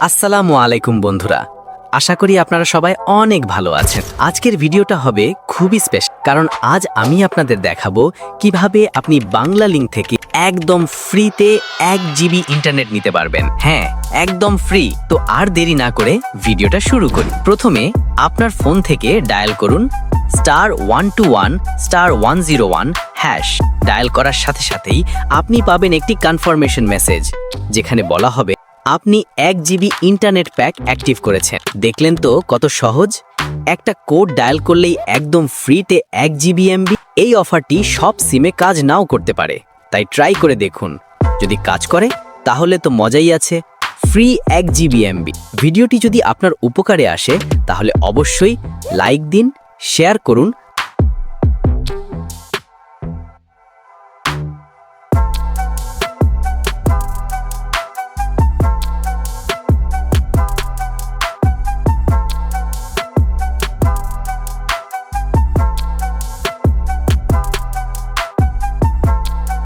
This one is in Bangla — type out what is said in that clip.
আসসালামু আলাইকুম বন্ধুরা, আশা করি আপনারা সবাই অনেক ভালো আছেন। আজকের ভিডিওটা হবে খুবই স্পেশাল, কারণ আজ আমি আপনাদের দেখাবো কিভাবে আপনি বাংলা লিংক থেকে একদম ফ্রিতে 1 জিবি ইন্টারনেট নিতে পারবেন। হ্যাঁ, একদম ফ্রি। তো আর দেরি না করে ভিডিওটা শুরু করি। প্রথমে আপনার ফোন থেকে ডায়াল করুন *121*101# ডায়াল করার সাথে সাথেই আপনি পাবেন একটি কনফার্মেশন মেসেজ, যেখানে বলা হবে আপনি 1 জিবি ইন্টারনেট প্যাক অ্যাক্টিভ করেছেন। দেখলেন তো কত সহজ? একটা কোড ডায়াল করলেই একদম ফ্রিতে 1 জিবি এমবি। এই অফারটি সব সিমে কাজ নাও করতে পারে, তাই ট্রাই করে দেখুন। যদি কাজ করে তাহলে তো মজাই আছে। Free 1 GB MB. ভিডিওটি যদি আপনার উপকারে আসে তাহলে অবশ্যই লাইক দিন, শেয়ার করুন